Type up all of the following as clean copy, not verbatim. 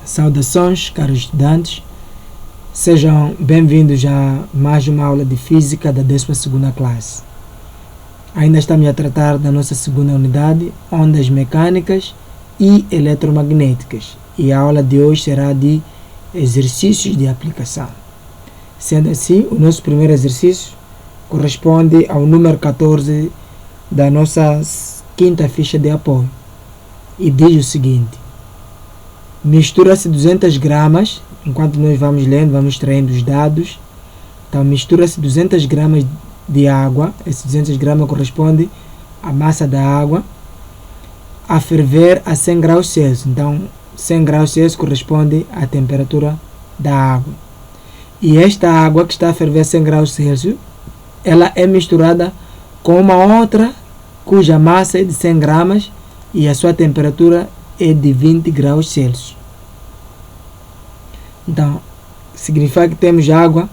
Saudações, caros estudantes, sejam bem-vindos a mais uma aula de Física da 12ª classe. Ainda estamos a tratar da nossa segunda unidade, ondas mecânicas e eletromagnéticas, e a aula de hoje será de exercícios de aplicação. Sendo assim, o nosso primeiro exercício corresponde ao número 14 da nossa quinta ficha de apoio, e diz o seguinte: mistura-se 200 gramas, enquanto nós vamos lendo, vamos extraindo os dados. Então, mistura-se 200 gramas de água, esses 200 gramas corresponde à massa da água, a ferver a 100 graus Celsius. Então, 100 graus Celsius corresponde à temperatura da água. E esta água que está a ferver a 100 graus Celsius, ela é misturada com uma outra cuja massa é de 100 gramas e a sua temperatura é de 20 graus Celsius. Então, significa que temos água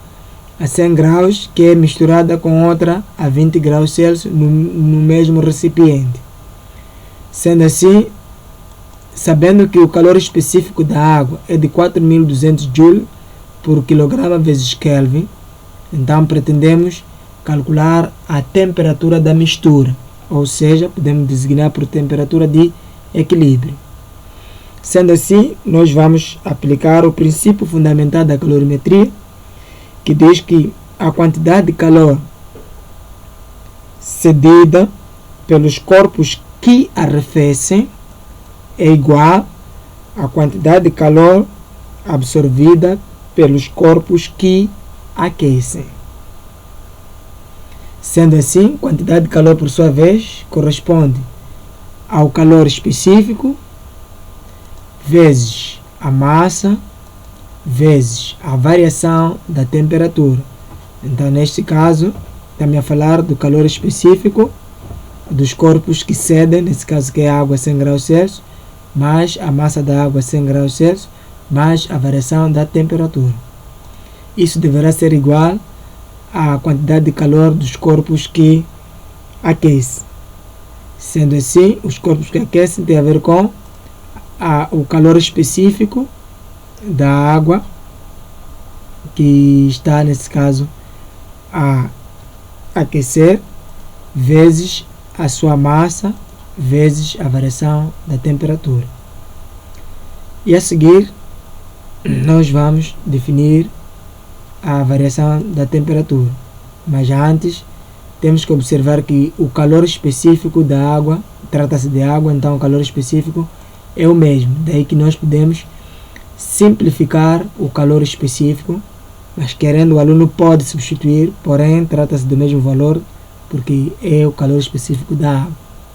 a 100 graus que é misturada com outra a 20 graus Celsius no mesmo recipiente. Sendo assim, sabendo que o calor específico da água é de 4.200 Joule por quilograma vezes Kelvin, então pretendemos calcular a temperatura da mistura, ou seja, podemos designar por temperatura de equilíbrio. Sendo assim, nós vamos aplicar o princípio fundamental da calorimetria, que diz que a quantidade de calor cedida pelos corpos que arrefecem é igual à quantidade de calor absorvida pelos corpos que aquecem. Sendo assim, quantidade de calor, por sua vez, corresponde ao calor específico vezes a massa vezes a variação da temperatura. Então, neste caso, estamos a falar do calor específico dos corpos que cedem, nesse caso que é a água a 100 graus Celsius, mais a massa da água a 100 graus Celsius, mais a variação da temperatura. Isso deverá ser igual à quantidade de calor dos corpos que aquecem. Sendo assim, os corpos que aquecem têm a ver com o calor específico da água que está, nesse caso, a aquecer, vezes a sua massa, vezes a variação da temperatura. E a seguir, nós vamos definir a variação da temperatura. Mas antes, temos que observar que o calor específico da água, trata-se de água, então o calor específico é o mesmo. Daí que nós podemos simplificar o calor específico, mas querendo o aluno pode substituir, porém trata-se do mesmo valor, porque é o calor específico da água.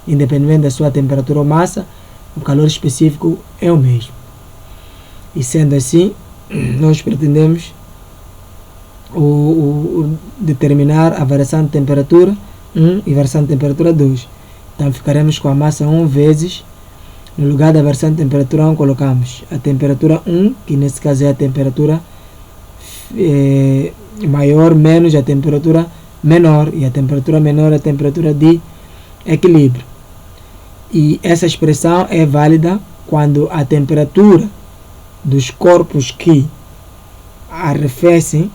Independente da sua temperatura ou massa, o calor específico é o mesmo. E sendo assim, nós pretendemos determinar a variação de temperatura 1 e variação de temperatura 2. Então ficaremos com a massa 1 vezes, no lugar da variação de temperatura 1 colocamos a temperatura 1, que nesse caso é a temperatura maior, menos a temperatura menor, e a temperatura menor é a temperatura de equilíbrio. E essa expressão é válida quando a temperatura dos corpos que arrefecem,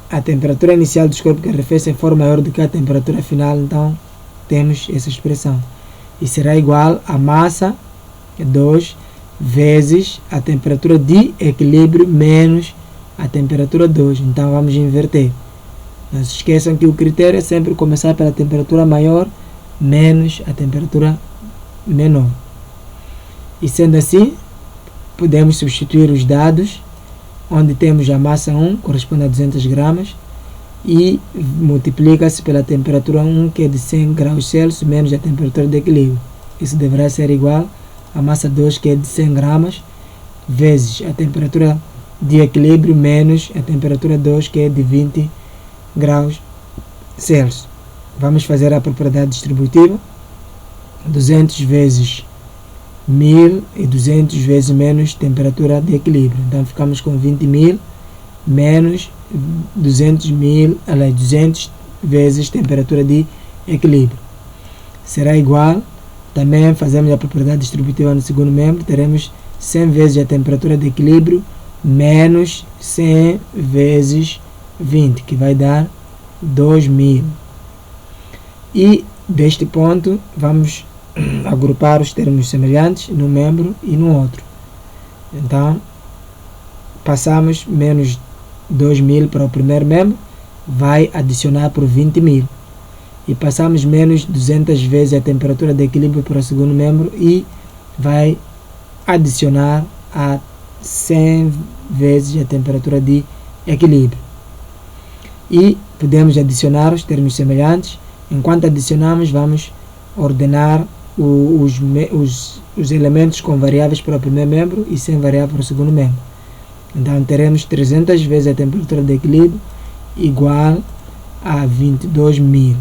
a temperatura inicial dos corpos que arrefecem for maior do que a temperatura final, então temos essa expressão. E será igual a massa 2 vezes a temperatura de equilíbrio menos a temperatura 2. Então vamos inverter. Não se esqueçam que o critério é sempre começar pela temperatura maior menos a temperatura menor. E sendo assim, podemos substituir os dados, onde temos a massa 1, corresponde a 200 gramas, e multiplica-se pela temperatura 1, que é de 100 graus Celsius, menos a temperatura de equilíbrio. Isso deverá ser igual a massa 2, que é de 100 gramas, vezes a temperatura de equilíbrio, menos a temperatura 2, que é de 20 graus Celsius. Vamos fazer a propriedade distributiva. 200 vezes 1000 e 200 vezes menos temperatura de equilíbrio. Então ficamos com 20.000 menos 200 vezes temperatura de equilíbrio. Será igual, também fazemos a propriedade distributiva no segundo membro, teremos 100 vezes a temperatura de equilíbrio menos 100 vezes 20, que vai dar 2000. E deste ponto vamos agrupar os termos semelhantes num membro e no outro. Então passamos menos 2000 para o primeiro membro, vai adicionar por 20.000. E passamos menos 200 vezes a temperatura de equilíbrio para o segundo membro e vai adicionar a 100 vezes a temperatura de equilíbrio. E podemos adicionar os termos semelhantes. Enquanto adicionamos, vamos ordenar os elementos com variáveis para o primeiro membro e sem variável para o segundo membro. Então teremos 300 vezes a temperatura de equilíbrio igual a 22.000.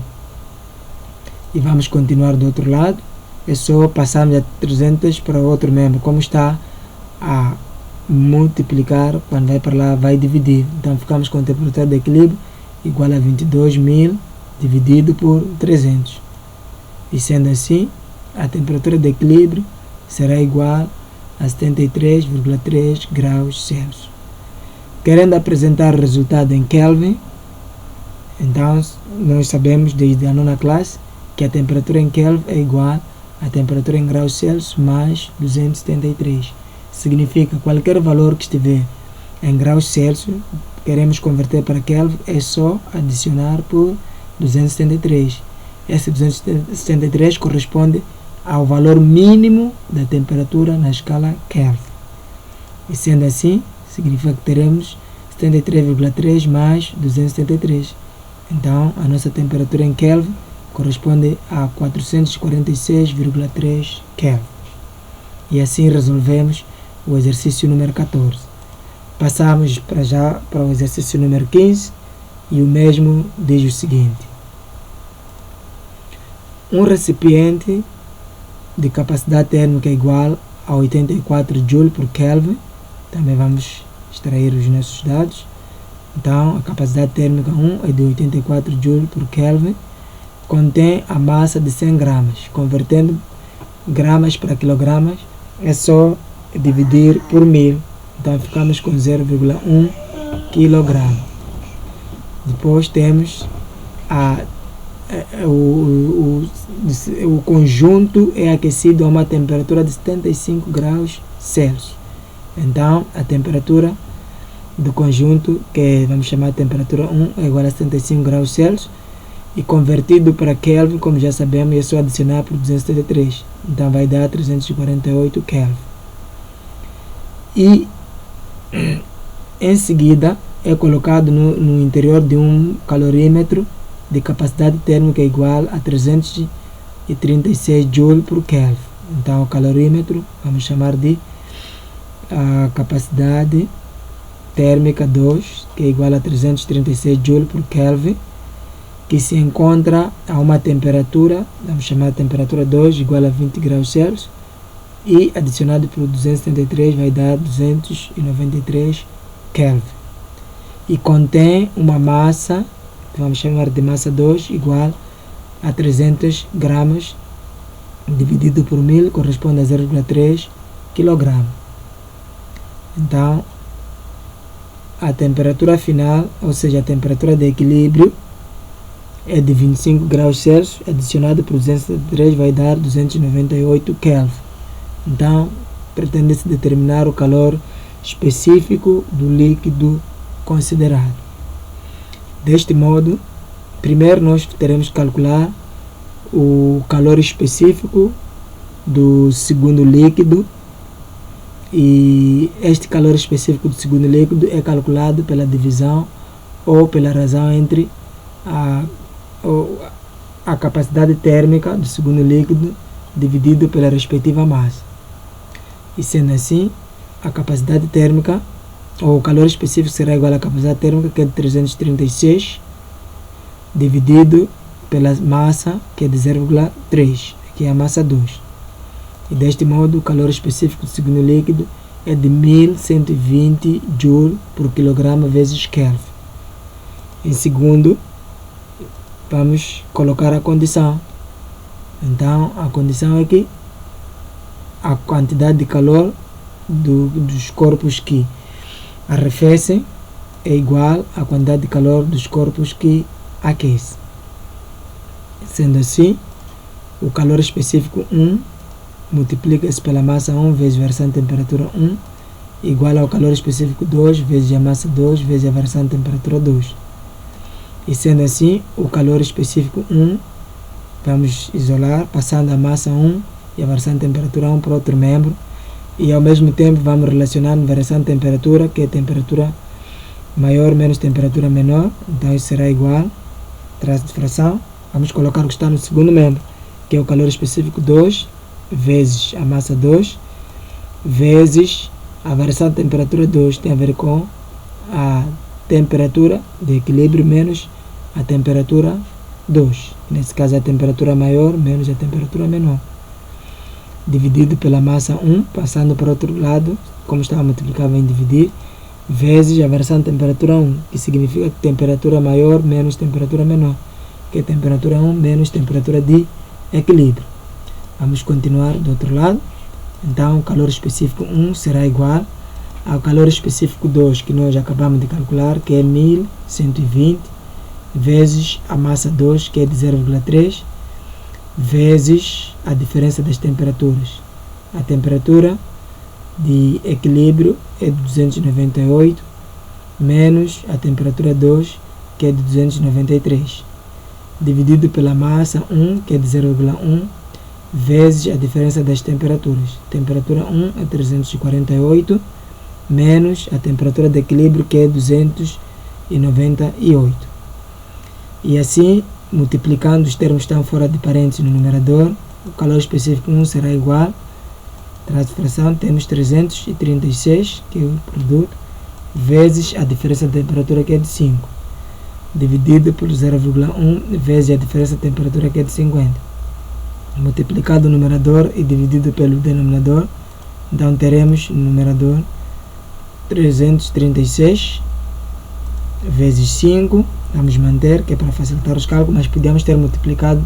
E vamos continuar do outro lado. É só passarmos a 300 para o outro membro. Como está a multiplicar, quando vai para lá vai dividir. Então ficamos com a temperatura de equilíbrio igual a 22.000 dividido por 300. E sendo assim, a temperatura de equilíbrio será igual a 73,3 graus Celsius. Querendo apresentar o resultado em Kelvin, então nós sabemos desde a nona classe que a temperatura em Kelvin é igual à temperatura em graus Celsius mais 273. Significa que qualquer valor que estiver em graus Celsius, queremos converter para Kelvin, é só adicionar por 273. Esse 273 corresponde ao valor mínimo da temperatura na escala Kelvin. E sendo assim, significa que teremos 73,3 mais 273. Então, a nossa temperatura em Kelvin corresponde a 446,3 Kelvin. E assim resolvemos o exercício número 14. Passamos para o exercício número 15 e o mesmo diz o seguinte: um recipiente de capacidade térmica igual a 84 Joule por Kelvin. Também vamos extrair os nossos dados. Então, a capacidade térmica 1 é de 84 Joule por Kelvin. Contém a massa de 100 gramas. Convertendo gramas para quilogramas, é só dividir por 1000. Então, ficamos com 0,1 kg. Depois temos o conjunto é aquecido a uma temperatura de 75 graus Celsius. Então, a temperatura do conjunto, que vamos chamar de temperatura 1, é igual a 75 graus Celsius. E convertido para Kelvin, como já sabemos, é só adicionar por 273. Então, vai dar 348 Kelvin. E, em seguida, é colocado no interior de um calorímetro de capacidade térmica igual a 336 Joule por Kelvin. Então, o calorímetro, vamos chamar de a capacidade térmica 2, que é igual a 336 Joule por Kelvin, que se encontra a uma temperatura, vamos chamar de temperatura 2, igual a 20 graus Celsius, e adicionado por 273 vai dar 293 Kelvin. E contém uma massa, vamos chamar de massa 2, igual a 300 gramas, dividido por 1000, corresponde a 0,3 kg. Então, a temperatura final, ou seja, a temperatura de equilíbrio, é de 25 graus Celsius, adicionado por 273 vai dar 298 Kelvin. Então, pretende-se determinar o calor específico do líquido considerado. Deste modo, primeiro nós teremos que calcular o calor específico do segundo líquido, e este calor específico do segundo líquido é calculado pela divisão ou pela razão entre a capacidade térmica do segundo líquido dividido pela respectiva massa. E sendo assim, a capacidade térmica ou o calor específico será igual à capacidade térmica, que é de 336, dividido pela massa, que é de 0,3, que é a massa 2. E deste modo, o calor específico do segundo líquido é de 1120 Joule por quilograma vezes Kelvin. Em segundo, vamos colocar a condição. Então, a condição é que a quantidade de calor dos corpos que arrefecem é igual à quantidade de calor dos corpos que aquecem. Sendo assim, o calor específico 1 multiplica-se pela massa 1 vezes a variação de temperatura 1 igual ao calor específico 2 vezes a massa 2 vezes a variação de temperatura 2. E sendo assim, o calor específico 1 vamos isolar passando a massa 1 e a variação de temperatura 1 para outro membro, e ao mesmo tempo vamos relacionar a variação de temperatura, que é temperatura maior menos temperatura menor. Então isso será igual, traço de fração, vamos colocar o que está no segundo membro, que é o calor específico 2 vezes a massa 2 vezes a variação de temperatura 2, tem a ver com a temperatura de equilíbrio menos a temperatura 2. Nesse caso, a temperatura maior menos a temperatura menor. Dividido pela massa 1, passando para o outro lado, como estava multiplicado em dividir, vezes a variação de temperatura 1, que significa que temperatura maior menos temperatura menor, que é temperatura 1 menos temperatura de equilíbrio. Vamos continuar do outro lado. Então, o calor específico 1 será igual ao calor específico 2, que nós acabamos de calcular, que é 1120, vezes a massa 2, que é de 0,3, vezes a diferença das temperaturas. A temperatura de equilíbrio é de 298, menos a temperatura 2, que é de 293, dividido pela massa 1, que é de 0,1, vezes a diferença das temperaturas. Temperatura 1 é 348, menos a temperatura de equilíbrio, que é 298. E assim, multiplicando, os termos estão fora de parênteses no numerador, o calor específico 1 será igual, traço de fração, temos 336, que é o produto, vezes a diferença de temperatura, que é de 5, dividido por 0,1 vezes a diferença de temperatura, que é de 50. Multiplicado o numerador e dividido pelo denominador, então teremos no numerador 336 vezes 5, vamos manter, que é para facilitar os cálculos, mas podíamos ter multiplicado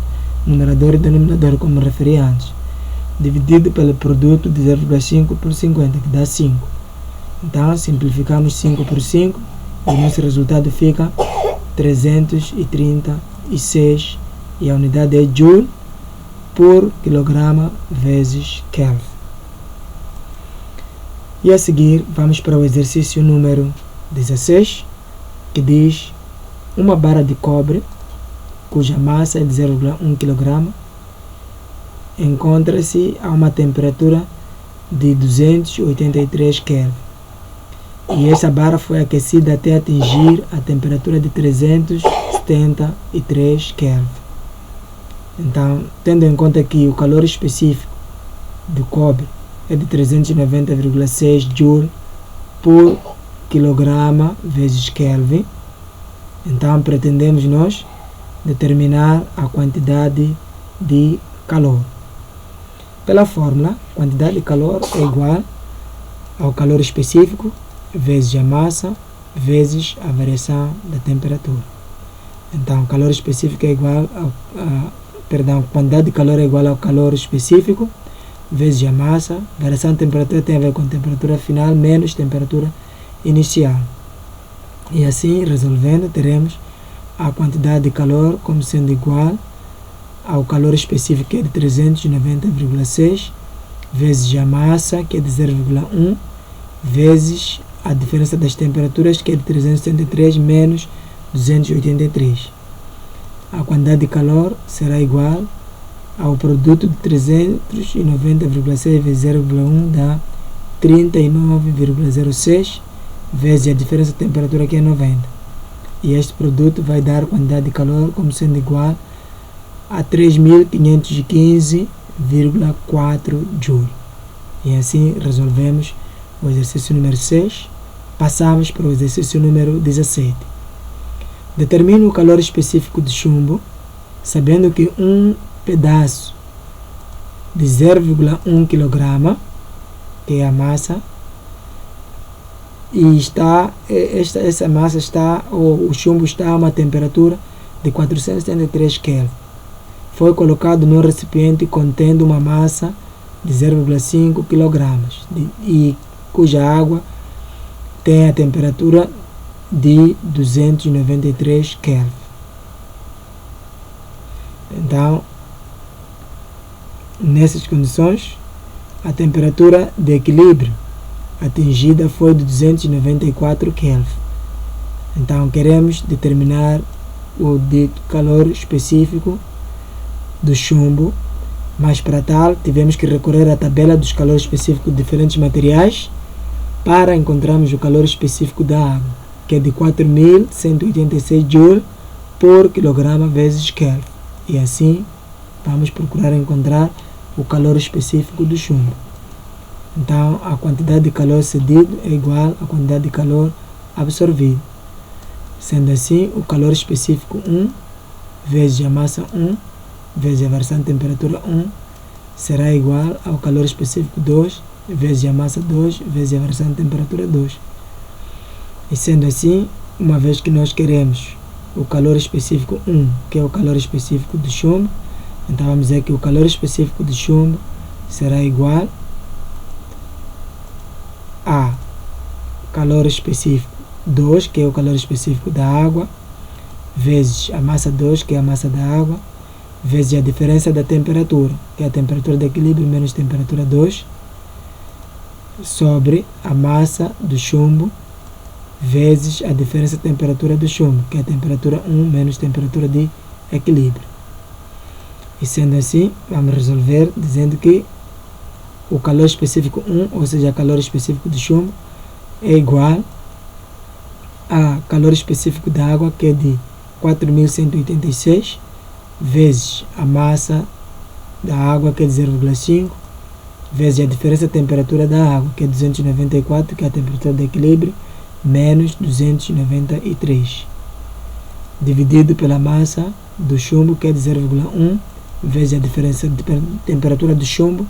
numerador e denominador, como me referi antes, dividido pelo produto de 0,5 por 50, que dá 5. Então simplificamos 5 por 5 e o nosso resultado fica 336, e a unidade é Joule por quilograma vezes Kelvin. E a seguir vamos para o exercício número 16, que diz: uma barra de cobre cuja massa é de 0,1 kg encontra-se a uma temperatura de 283 Kelvin, e essa barra foi aquecida até atingir a temperatura de 373 Kelvin. Então, tendo em conta que o calor específico do cobre é de 390,6 Joule por quilograma vezes Kelvin, então pretendemos nós determinar a quantidade de calor. Pela fórmula, a quantidade de calor é igual ao calor específico vezes a massa vezes a variação da temperatura. Então, o calor específico é igual a quantidade de calor é igual ao calor específico vezes a massa. Variação de temperatura tem a ver com temperatura final menos temperatura inicial. E assim, resolvendo, teremos a quantidade de calor como sendo igual ao calor específico, que é de 390,6, vezes a massa, que é de 0,1, vezes a diferença das temperaturas, que é de 373 menos 283. A quantidade de calor será igual ao produto de 390,6 vezes 0,1 dá 39,06 vezes a diferença de temperatura, que é 90. E este produto vai dar a quantidade de calor como sendo igual a 3.515,4 Joule. E assim resolvemos o exercício número 6. Passamos para o exercício número 17. Determine o calor específico de chumbo, sabendo que um pedaço de 0,1 kg, que é a massa, e essa massa o chumbo está a uma temperatura de 473 Kelvin. Foi colocado num recipiente contendo uma massa de 0,5 kg. E cuja água tem a temperatura de 293 Kelvin. Então, nessas condições, a temperatura de equilíbrio atingida foi de 294 Kelvin. Então, queremos determinar o dito calor específico do chumbo, mas para tal tivemos que recorrer à tabela dos calores específicos de diferentes materiais para encontrarmos o calor específico da água, que é de 4.186 Joule por quilograma vezes Kelvin. E assim vamos procurar encontrar o calor específico do chumbo. Então, a quantidade de calor cedido é igual à quantidade de calor absorvido. Sendo assim, o calor específico 1 vezes a massa 1 vezes a variação de temperatura 1 será igual ao calor específico 2 vezes a massa 2 vezes a variação de temperatura 2. E sendo assim, uma vez que nós queremos o calor específico 1, que é o calor específico do chumbo, então vamos dizer que o calor específico do chumbo será igual a calor específico 2, que é o calor específico da água, vezes a massa 2, que é a massa da água, vezes a diferença da temperatura, que é a temperatura de equilíbrio menos temperatura 2, sobre a massa do chumbo, vezes a diferença de temperatura do chumbo, que é a temperatura 1 menos temperatura de equilíbrio. E sendo assim, vamos resolver dizendo que o calor específico 1, ou seja, o calor específico do chumbo, é igual a calor específico da água, que é de 4.186, vezes a massa da água, que é de 0,5, vezes a diferença de temperatura da água, que é 294, que é a temperatura de equilíbrio, menos 293, dividido pela massa do chumbo, que é de 0,1, vezes a diferença de temperatura do chumbo,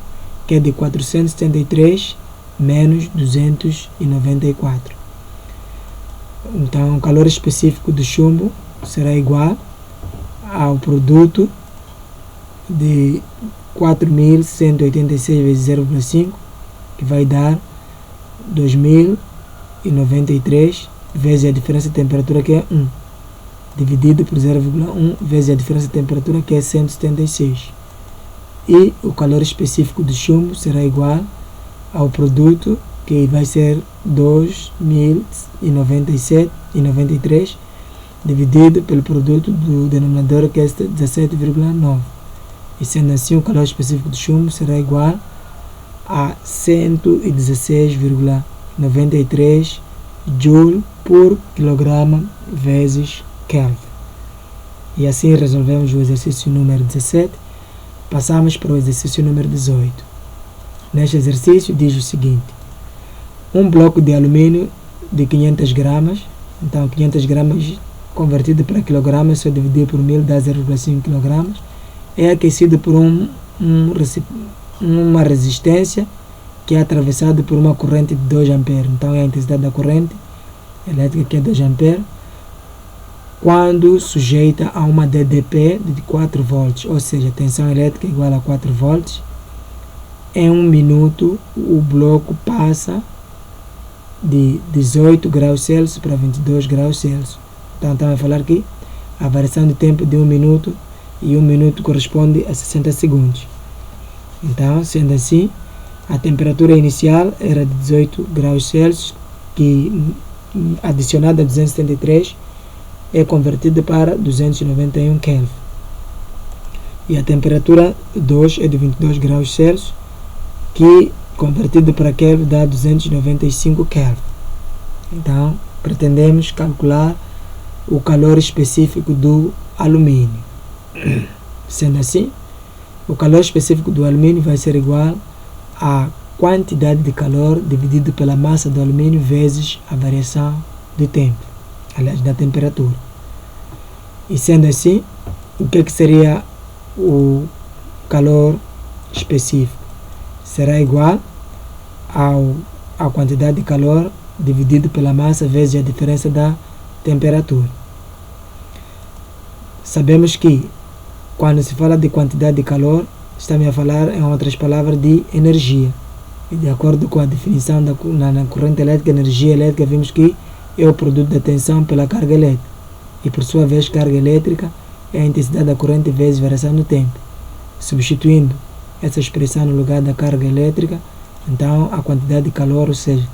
que é de 473, menos 294. Então, o calor específico do chumbo será igual ao produto de 4.186 vezes 0,5, que vai dar 2.093, vezes a diferença de temperatura, que é 1, dividido por 0,1 vezes a diferença de temperatura, que é 176. E o calor específico do chumbo será igual ao produto, que vai ser 2.093, dividido pelo produto do denominador, que é 17,9. E sendo assim, o calor específico do chumbo será igual a 116,93 Joule por quilograma vezes Kelvin. E assim resolvemos o exercício número 17. Passamos para o exercício número 18. Neste exercício diz o seguinte: um bloco de alumínio de 500 gramas, então 500 gramas convertido para quilogramas, só dividir por 1000 dá 0,5 kg, é aquecido por uma resistência que é atravessado por uma corrente de 2 A. Então é a intensidade da corrente elétrica, que é 2 A, quando sujeita a uma DDP de 4 volts, ou seja, tensão elétrica igual a 4 volts. Em 1 minuto, o bloco passa de 18 graus Celsius para 22 graus Celsius. Então, estamos a falar que a variação de tempo de 1 minuto, e 1 minuto corresponde a 60 segundos. Então, sendo assim, a temperatura inicial era de 18 graus Celsius, que adicionada a 273 é convertida para 291 Kelvin. E a temperatura 2 é de 22 graus Celsius, que convertido para Kelvin dá 295 Kelvin. Então, pretendemos calcular o calor específico do alumínio. Sendo assim, o calor específico do alumínio vai ser igual à quantidade de calor dividido pela massa do alumínio vezes a variação do tempo, aliás, da temperatura. E sendo assim, o que seria o calor específico? Será igual à quantidade de calor dividido pela massa vezes a diferença da temperatura. Sabemos que quando se fala de quantidade de calor, estamos a falar, em outras palavras, de energia. E de acordo com a definição na corrente elétrica, energia elétrica, vimos que é o produto da tensão pela carga elétrica. E por sua vez, carga elétrica é a intensidade da corrente vezes variação no tempo. Substituindo essa expressão no lugar da carga elétrica, então a quantidade de calor, ou seja,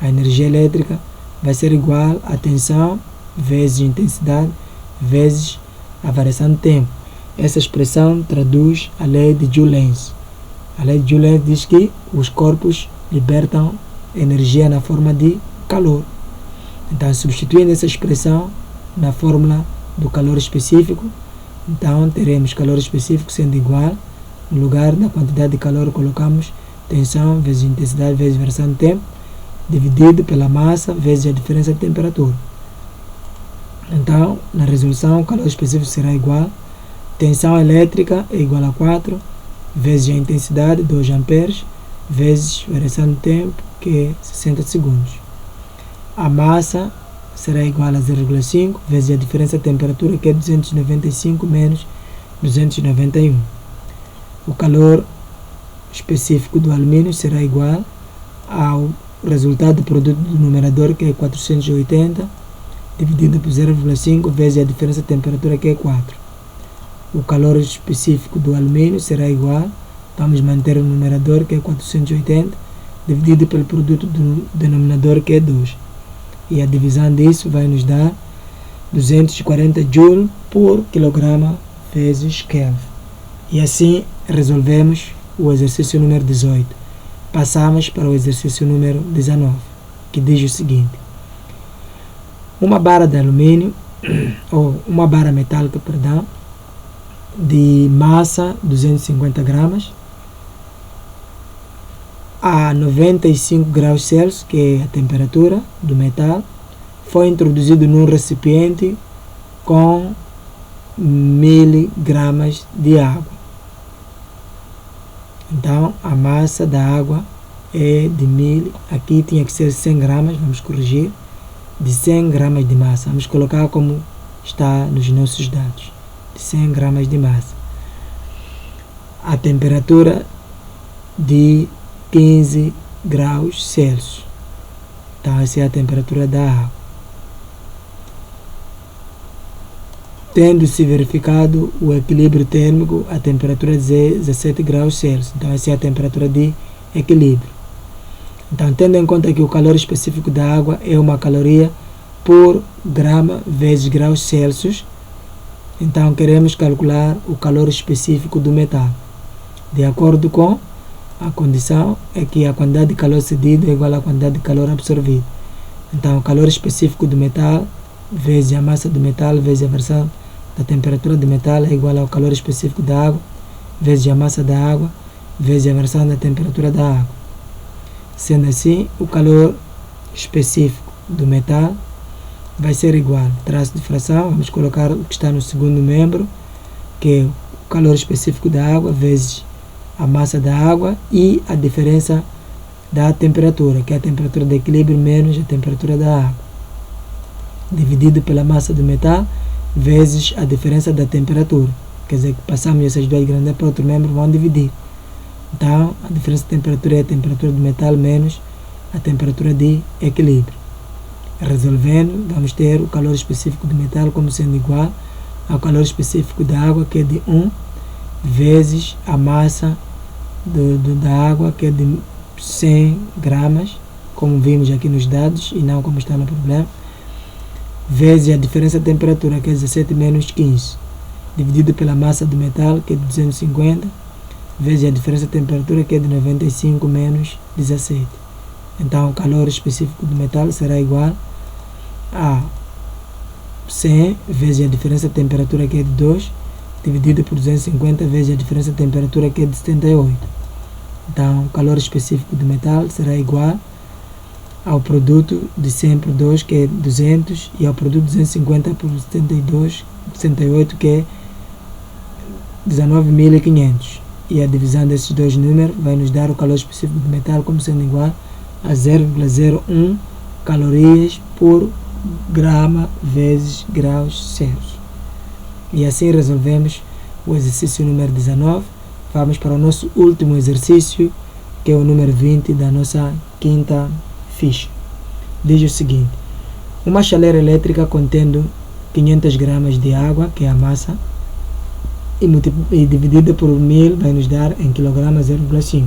a energia elétrica, vai ser igual a tensão vezes intensidade vezes a variação do tempo. Essa expressão traduz a lei de Joule-Lenz. A lei de Joule-Lenz diz que os corpos libertam energia na forma de calor. Então, substituindo essa expressão na fórmula do calor específico, então teremos calor específico sendo igual, no lugar da quantidade de calor colocamos tensão vezes intensidade vezes variação do tempo, dividido pela massa vezes a diferença de temperatura. Então, na resolução, o calor específico será igual, tensão elétrica é igual a 4, vezes a intensidade, 2 amperes, vezes variação do tempo, que é 60 segundos. A massa será igual a 0,5, vezes a diferença de temperatura, que é 295 menos 291. O calor específico do alumínio será igual ao resultado do produto do numerador, que é 480, dividido por 0,5 vezes a diferença de temperatura, que é 4. O calor específico do alumínio será igual, vamos manter o numerador, que é 480, dividido pelo produto do denominador, que é 2. E a divisão disso vai nos dar 240 Joule por quilograma vezes Kelvin. E assim resolvemos o exercício número 18. Passamos para o exercício número 19, que diz o seguinte: uma barra de alumínio, ou uma barra metálica, perdão, de massa 250 gramas, a 95 graus Celsius, que é a temperatura do metal, foi introduzido num recipiente com 1000 gramas de água. Então, a massa da água é de 1000, aqui tinha que ser 100 gramas, vamos corrigir, de 100 gramas de massa. Vamos colocar como está nos nossos dados, de 100 gramas de massa. A temperatura de 15 graus Celsius. Então, essa é a temperatura da água. Tendo-se verificado o equilíbrio térmico, a temperatura de 17 graus Celsius. Então, essa é a temperatura de equilíbrio. Então, tendo em conta que o calor específico da água é uma caloria por grama vezes graus Celsius, então queremos calcular o calor específico do metal. De acordo com a condição, é que a quantidade de calor cedido é igual à quantidade de calor absorvido. Então, o calor específico do metal vezes a massa do metal vezes a variação da temperatura do metal é igual ao calor específico da água vezes a massa da água vezes a variação da temperatura da água. Sendo assim, o calor específico do metal vai ser igual, traço de fração, vamos colocar o que está no segundo membro, que é o calor específico da água vezes a massa da água e a diferença da temperatura, que é a temperatura de equilíbrio menos a temperatura da água, dividido pela massa do metal vezes a diferença da temperatura. Quer dizer que passamos essas duas grandezas para outro membro, vão dividir. Então, a diferença de temperatura é a temperatura do metal menos a temperatura de equilíbrio. Resolvendo, vamos ter o calor específico do metal como sendo igual ao calor específico da água, que é de 1, vezes a massa da água, que é de 100 gramas, como vimos aqui nos dados e não como está no problema, vezes a diferença de temperatura, que é 17 menos 15, dividido pela massa do metal, que é de 250, vezes a diferença de temperatura, que é de 95 menos 17. Então, o calor específico do metal será igual a 100 vezes a diferença de temperatura, que é de 2, dividido por 250 vezes a diferença de temperatura, que é de 78. Então, o calor específico do metal será igual ao produto de 100 por 2, que é 200, e ao produto de 250 por 78, que é 19.500. E a divisão desses dois números vai nos dar o calor específico do metal como sendo igual a 0,01 calorias por grama vezes graus Celsius. E assim resolvemos o exercício número 19. Vamos para o nosso último exercício, que é o número 20 da nossa quinta ficha. Diz o seguinte: uma chaleira elétrica contendo 500 gramas de água, que é a massa, e dividida por 1000 vai nos dar em quilogramas 0,5.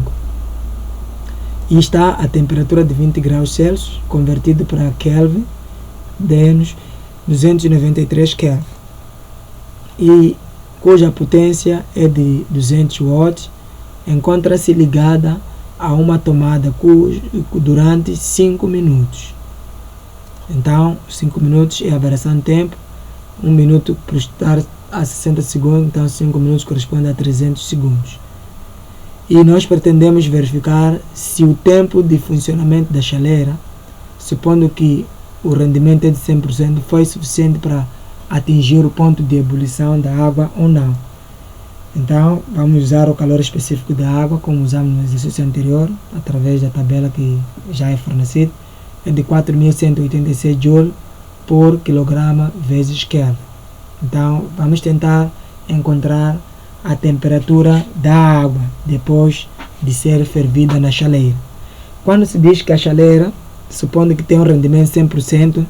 E está a temperatura de 20 graus Celsius, convertido para Kelvin, dá-nos 293 Kelvin. E cuja potência é de 200 watts, encontra-se ligada a uma tomada durante 5 minutos. Então, 5 minutos é a variação de tempo. 1 minuto por estar a 60 segundos, então 5 minutos corresponde a 300 segundos. E nós pretendemos verificar se o tempo de funcionamento da chaleira, supondo que o rendimento é de 100%, foi suficiente para atingir o ponto de ebulição da água ou não. Então, vamos usar o calor específico da água, como usamos no exercício anterior, através da tabela que já é fornecida, é de 4.186 Joule por quilograma vezes Kelvin. Então, vamos tentar encontrar a temperatura da água depois de ser fervida na chaleira. Quando se diz que a chaleira, supondo que tem um rendimento de 100%,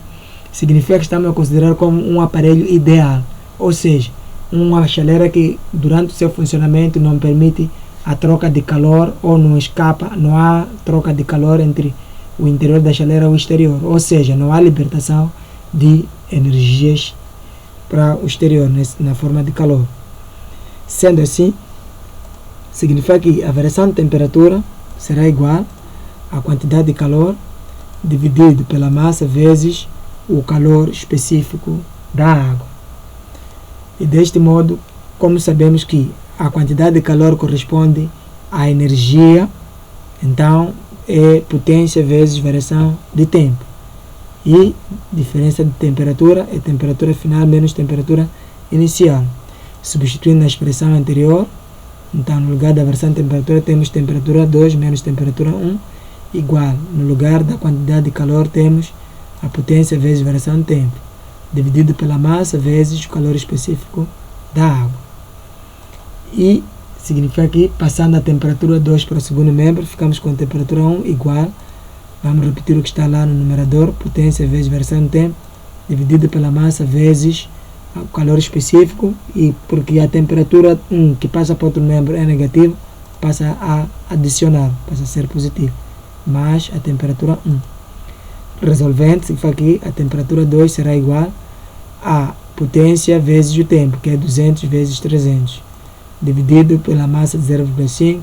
significa que estamos a considerar como um aparelho ideal, ou seja, uma chaleira que durante o seu funcionamento não permite a troca de calor ou não escapa, não há troca de calor entre o interior da chaleira e o exterior, ou seja, não há libertação de energias para o exterior na forma de calor. Sendo assim, significa que a variação de temperatura será igual à quantidade de calor dividido pela massa vezes o calor específico da água. E deste modo, como sabemos que a quantidade de calor corresponde à energia, então é potência vezes variação de tempo. E diferença de temperatura é temperatura final menos temperatura inicial. Substituindo a expressão anterior, então no lugar da variação de temperatura temos temperatura 2 menos temperatura 1 igual, no lugar da quantidade de calor temos a potência vezes variação de tempo, dividido pela massa vezes o calor específico da água. E significa que passando a temperatura 2 para o segundo membro, ficamos com a temperatura 1 igual, vamos repetir o que está lá no numerador, potência vezes variação de tempo, dividido pela massa vezes o calor específico, e porque a temperatura 1 que passa para outro membro é negativo, passa a adicionar, passa a ser positivo, mais a temperatura 1. Resolvendo, significa que a temperatura 2 será igual a potência vezes o tempo, que é 200 vezes 300, dividido pela massa de 0,5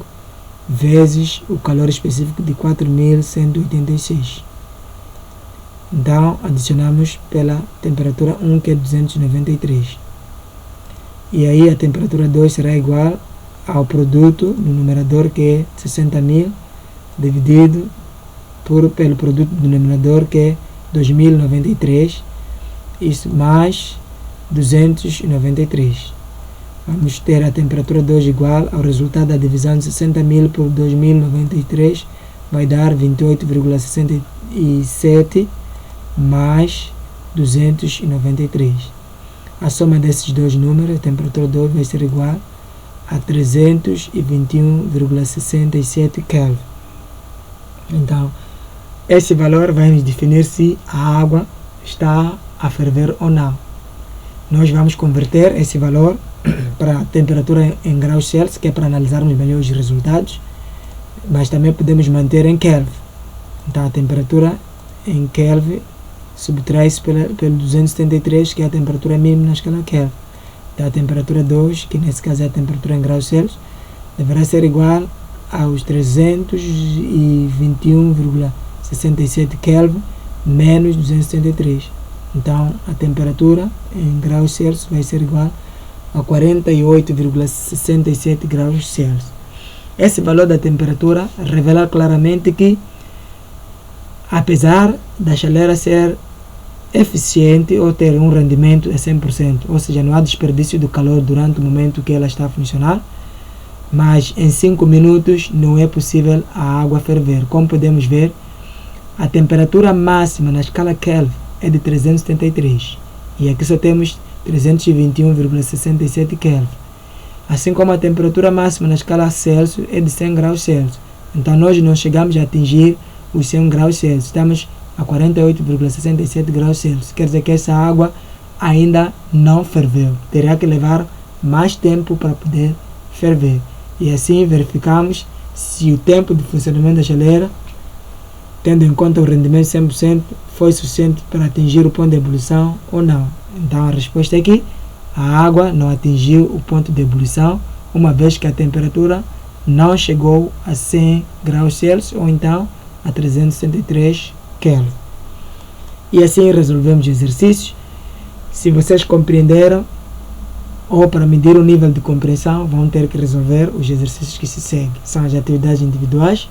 vezes o calor específico de 4.186. Então, adicionamos pela temperatura 1, que é 293. E aí a temperatura 2 será igual ao produto do numerador, que é 60.000, dividido pelo produto do denominador, que é 2093, isso mais 293. Vamos ter a temperatura 2 igual ao resultado da divisão de 60.000 por 2093, vai dar 28,67 mais 293. A soma desses dois números, a temperatura 2 vai ser igual a 321,67 Kelvin. Então, esse valor vai nos definir se a água está a ferver ou não. Nós vamos converter esse valor para a temperatura em graus Celsius, que é para analisarmos melhor os resultados, mas também podemos manter em Kelvin. Então, a temperatura em Kelvin subtrai-se pelo 273, que é a temperatura mínima na escala Kelvin. Então, a temperatura 2, que nesse caso é a temperatura em graus Celsius, deverá ser igual aos 321,67 Kelvin menos 273. Então, a temperatura em graus Celsius vai ser igual a 48,67 graus Celsius. Esse valor da temperatura revela claramente que, apesar da chaleira ser eficiente ou ter um rendimento de 100%, ou seja, não há desperdício do calor durante o momento que ela está a funcionar, mas em 5 minutos não é possível a água ferver. Como podemos ver, a temperatura máxima na escala Kelvin é de 373 e aqui só temos 321,67 Kelvin. Assim como a temperatura máxima na escala Celsius é de 100 graus Celsius, Então nós não chegamos a atingir os 100 graus Celsius, estamos a 48,67 graus Celsius. Quer dizer que essa água ainda não ferveu, terá que levar mais tempo para poder ferver. E assim verificamos se o tempo de funcionamento da chaleira, tendo em conta o rendimento 100%, foi suficiente para atingir o ponto de ebulição ou não. Então a resposta é que a água não atingiu o ponto de ebulição, uma vez que a temperatura não chegou a 100 graus Celsius ou então a 363 Kelvin. E assim resolvemos exercícios. Se vocês compreenderam, ou para medir o nível de compreensão, vão ter que resolver os exercícios que se seguem. São as atividades individuais.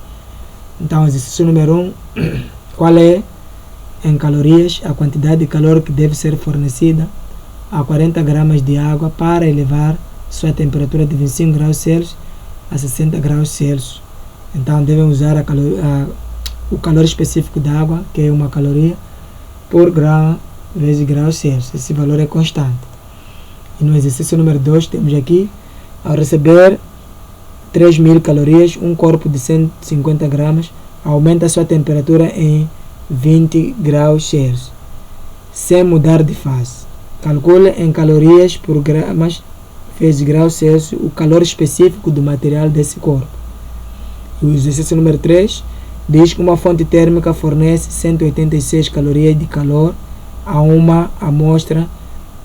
Então, exercício número 1, qual é, em calorias, a quantidade de calor que deve ser fornecida a 40 gramas de água para elevar sua temperatura de 25 graus Celsius a 60 graus Celsius. Então, devem usar o calor específico da água, que é 1 caloria por grama vezes graus Celsius. Esse valor é constante. E no exercício número 2 temos aqui, ao receber 3.000 calorias, um corpo de 150 gramas aumenta sua temperatura em 20 graus Celsius, sem mudar de fase. Calcule em calorias por gramas vezes graus Celsius o calor específico do material desse corpo. E o exercício número 3 diz que uma fonte térmica fornece 186 calorias de calor a uma amostra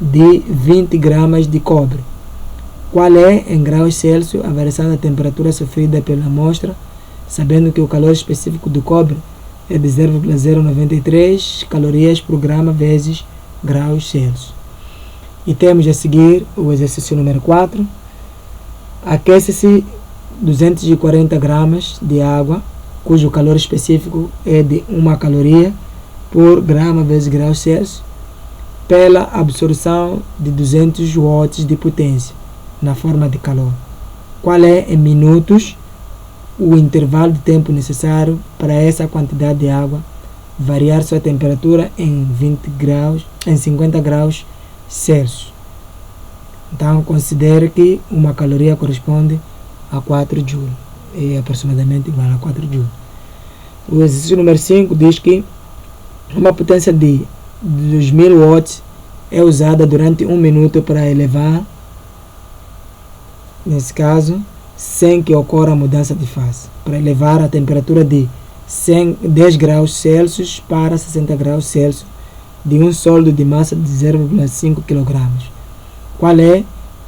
de 20 gramas de cobre. Qual é, em graus Celsius, a variação da temperatura sofrida pela amostra, sabendo que o calor específico do cobre é de 0,093 calorias por grama vezes graus Celsius. E temos a seguir o exercício número 4. Aquece-se 240 gramas de água, cujo calor específico é de 1 caloria por grama vezes graus Celsius, pela absorção de 200 watts de potência na forma de calor. Qual é, em minutos, o intervalo de tempo necessário para essa quantidade de água variar sua temperatura em 50 graus Celsius? Então, considere que 1 caloria corresponde a 4 joules, é aproximadamente igual a 4 joules. O exercício número 5 diz que uma potência de 2000 watts é usada durante 1 minuto para elevar, nesse caso, sem que ocorra mudança de fase, para elevar a temperatura de 10 graus Celsius para 60 graus Celsius de um sólido de massa de 0,5 kg. Qual é,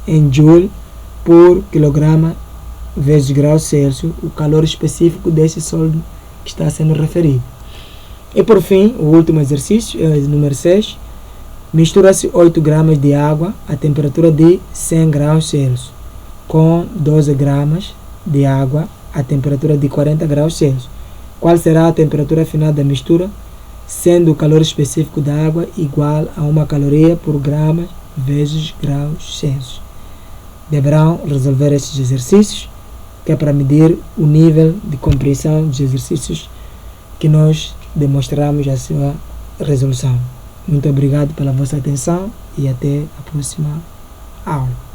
em joule por quilograma vezes graus Celsius, o calor específico desse sólido que está sendo referido? E por fim, o último exercício, número 6, mistura-se 8 gramas de água a temperatura de 100 graus Celsius com 12 gramas de água a temperatura de 40 graus Celsius. Qual será a temperatura final da mistura, sendo o calor específico da água igual a 1 caloria por grama vezes graus Celsius? Deverão resolver estes exercícios, que é para medir o nível de compreensão dos exercícios que nós demonstramos a sua resolução. Muito obrigado pela vossa atenção e até a próxima aula.